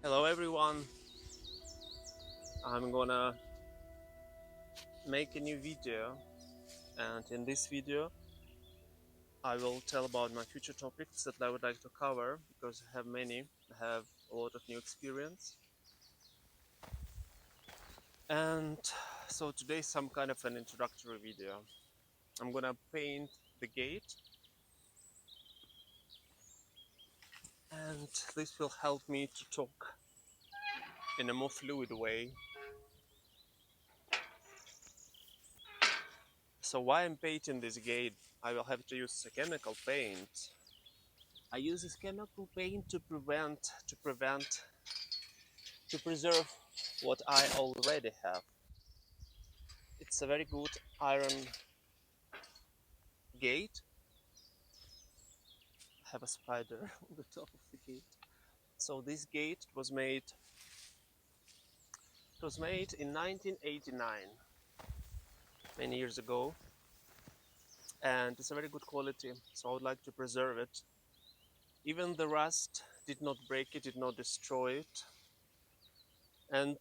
Hello everyone, I'm gonna make a new video, and in this video I will tell about my future topics that I would like to cover, because I have many. I have a lot of new experience. And so today is some kind of an introductory video. I'm gonna paint the gate, and this will help me to talk in a more fluid way. So why I'm painting this gate? I will have to use a chemical paint. I use this chemical paint to preserve what I already have. It's a very good iron gate. I have a spider on the top of the gate. So this gate was made in 1989, many years ago, and it's a very good quality. So I would like to preserve it. Even the rust did not break it, did not destroy it. And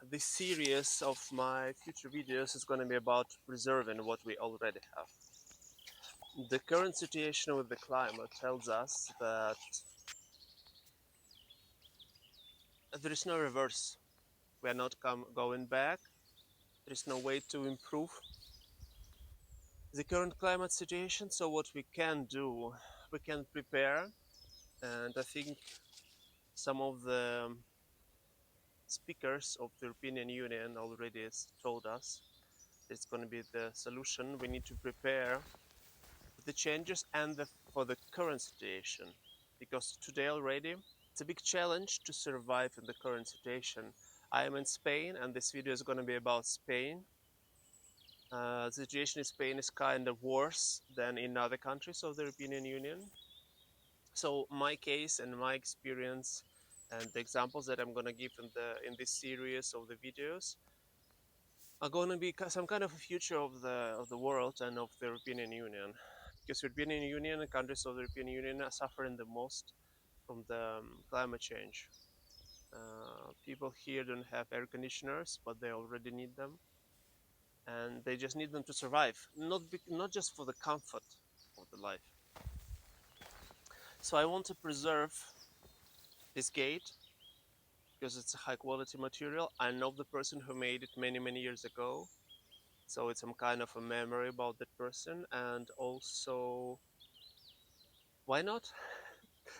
this series of my future videos is going to be about preserving what we already have. The current situation with the climate tells us that there is no reverse. We are not going back. There is no way to improve the current climate situation. So what we can do, we can prepare. And I think some of the speakers of the European Union already told us it's going to be the solution. We need to prepare for the changes and for the current situation, because today already it's a big challenge to survive in the current situation. I am in Spain, and this video is going to be about Spain. The situation in Spain is kind of worse than in other countries of the European Union. So my case and my experience and the examples that I'm going to give in this series of the videos are going to be some kind of a future of the world and of the European Union, because European Union and countries of the European Union are suffering the most from the climate change. People here don't have air conditioners, but they already need them, and they just need them to survive, not just for the comfort of the life. So I want to preserve this gate because it's a high quality material. I know the person who made it many years ago, so it's some kind of a memory about that person. And also, why not?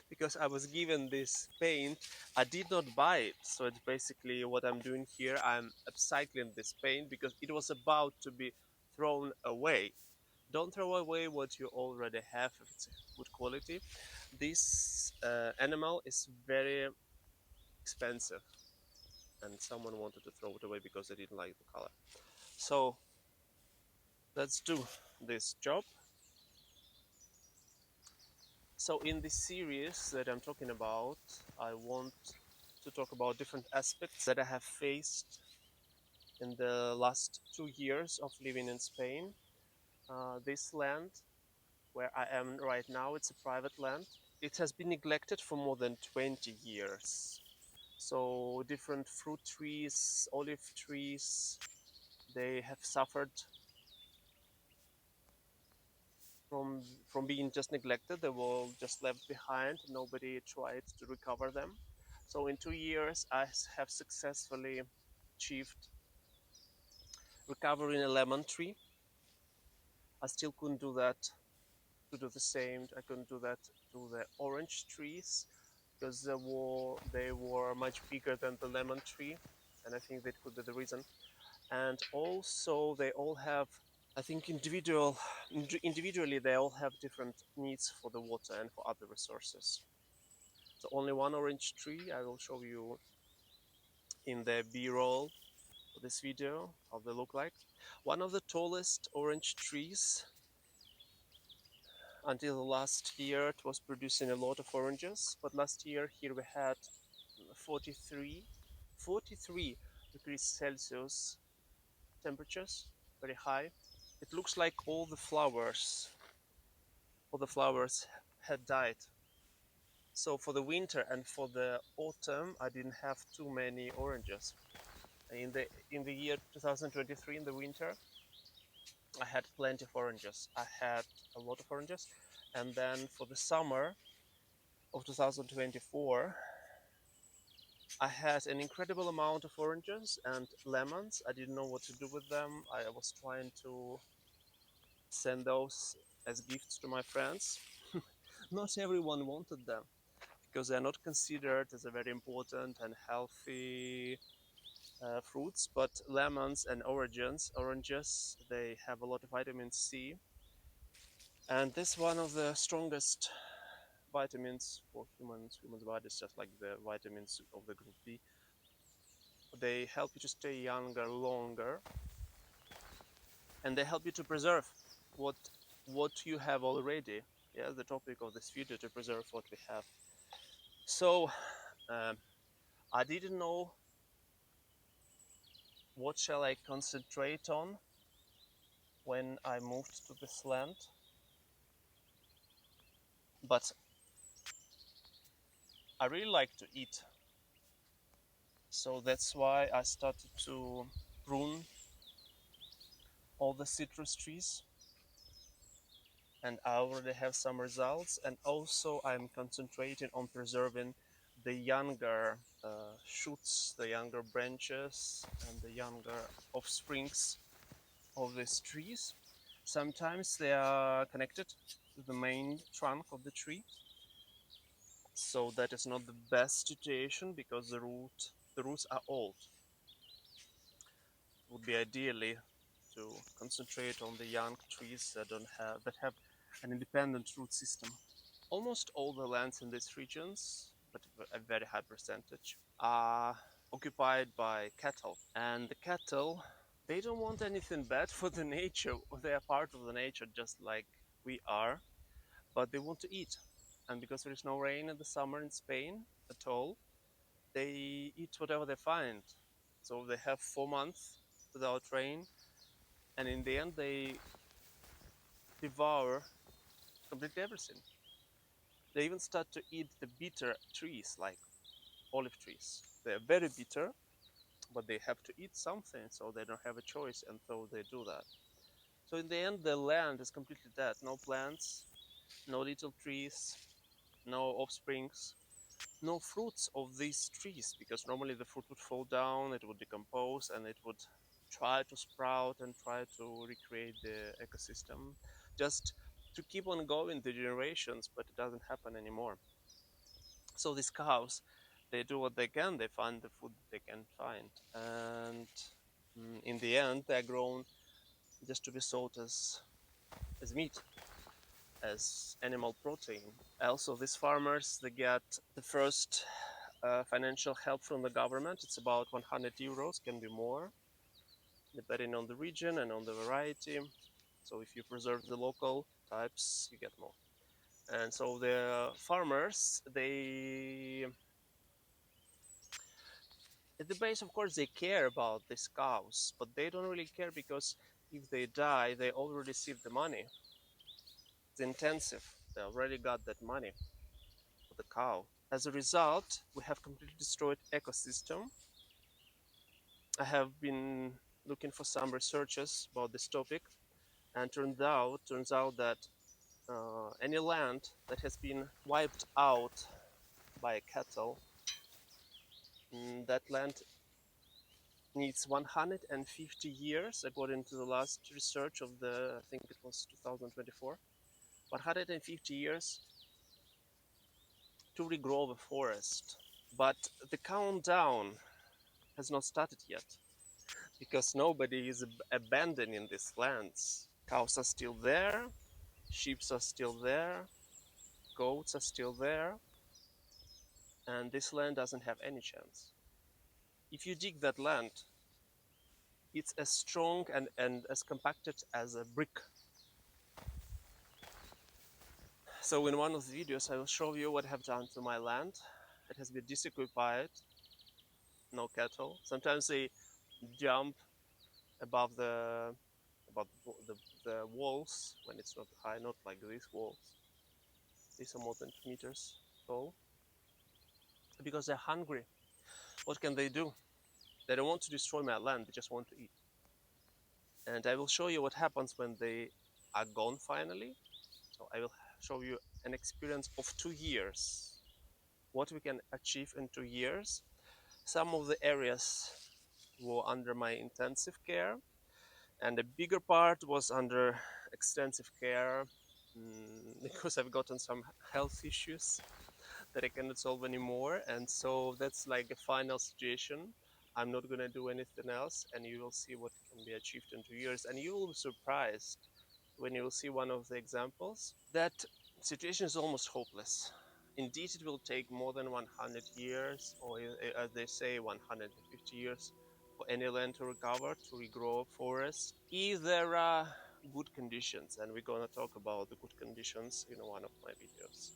Because I was given this paint, I did not buy it. So it's basically what I'm doing here. I'm upcycling this paint because it was about to be thrown away. Don't throw away what you already have if it's good quality. This animal is very expensive, and someone wanted to throw it away because they didn't like the color. So let's do this job. So in this series that I'm talking about, I want to talk about different aspects that I have faced in the last 2 years of living in Spain. This land where I am right now, it's a private land. It has been neglected for more than 20 years. So different fruit trees, olive trees, they have suffered from being just neglected. They were just left behind. Nobody tried to recover them. So in 2 years, I have successfully achieved recovering a lemon tree. I still couldn't do that to do the same. I couldn't do that to the orange trees because they were much bigger than the lemon tree, and I think that could be the reason. And also, they all have, I think, individually they all have different needs for the water and for other resources. So only one orange tree I will show you in the B-roll of this video how they look like. One of the tallest orange trees. Until last year it was producing a lot of oranges, but last year here we had 43 degrees Celsius temperatures, very high. It looks like all the flowers had died. So for the winter and for the autumn, I didn't have too many oranges. In the year 2023, in the winter, I had plenty of oranges. I had a lot of oranges, and then for the summer of 2024, I had an incredible amount of oranges and lemons. I didn't know what to do with them. I was trying to send those as gifts to my friends. Not everyone wanted them because they're not considered as a very important and healthy fruits. But lemons and oranges, they have a lot of vitamin C, and this is one of the strongest vitamins for humans' bodies, just like the vitamins of the group B. They help you to stay younger longer, and they help you to preserve what you have already. Yeah, the topic of this video, to preserve what we have. So um, I didn't know what shall I concentrate on when I moved to this land, but I really like to eat. So that's why I started to prune all the citrus trees, and I already have some results. And also I'm concentrating on preserving the younger shoots, the younger branches, and the younger offsprings of these trees. Sometimes they are connected to the main trunk of the tree, so that is not the best situation because the roots are old. It would be ideally to concentrate on the young trees that have an independent root system. Almost all the lands in these regions, but a very high percentage, are occupied by cattle. And the cattle, they don't want anything bad for the nature. They are part of the nature just like we are, but they want to eat. And because there is no rain in the summer in Spain at all, they eat whatever they find. So they have 4 months without rain, and in the end they devour completely everything. They even start to eat the bitter trees, like olive trees. They are very bitter, but they have to eat something, so they don't have a choice, and so they do that. So in the end, the land is completely dead. No plants, no little trees, no offsprings, no fruits of these trees, because normally the fruit would fall down, it would decompose, and it would try to sprout and try to recreate the ecosystem, just to keep on going the generations, but it doesn't happen anymore. So these cows, they do what they can, they find the food they can find, and in the end they're grown just to be sold as meat, as animal protein. Also, these farmers, they get the first financial help from the government. It's about 100 euros, can be more, depending on the region and on the variety. So if you preserve the local types, you get more. And so the farmers, they, at the base, of course, they care about these cows, but they don't really care because if they die, they already receive the money. It's intensive. They already got that money for the cow. As a result, we have completely destroyed ecosystem. I have been looking for some researches about this topic, and turns out that any land that has been wiped out by cattle, that land needs 150 years, according to the last research of I think it was 2024, 150 years to regrow the forest. But the countdown has not started yet, because nobody is abandoning these lands. Cows are still there, sheep are still there, goats are still there, and this land doesn't have any chance. If you dig that land, it's as strong and as compacted as a brick. So in one of the videos, I will show you what I have done to my land. It has been disoccupied, no cattle. Sometimes they jump above the walls when it's not high, not like these walls. These are more than 2 meters tall. because they're hungry. What can they do? They don't want to destroy my land, they just want to eat. And I will show you what happens when they are gone finally. So I will show you an experience of 2 years, what we can achieve in 2 years. Some of the areas were under my intensive care, and a bigger part was under extensive care, because I've gotten some health issues that I cannot solve anymore. And so that's like a final situation. I'm not going to do anything else, and you will see what can be achieved in 2 years. And you will be surprised when you will see one of the examples that situation is almost hopeless. Indeed, it will take more than 100 years, or as they say, 150 years, for any land to recover, to regrow a forest, if there are good conditions. And we're going to talk about the good conditions in one of my videos.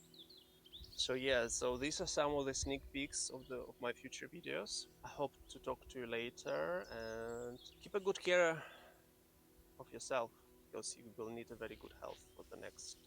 So yeah, so these are some of the sneak peeks of my future videos. I hope to talk to you later, and keep a good care of yourself, because you will need a very good health for the next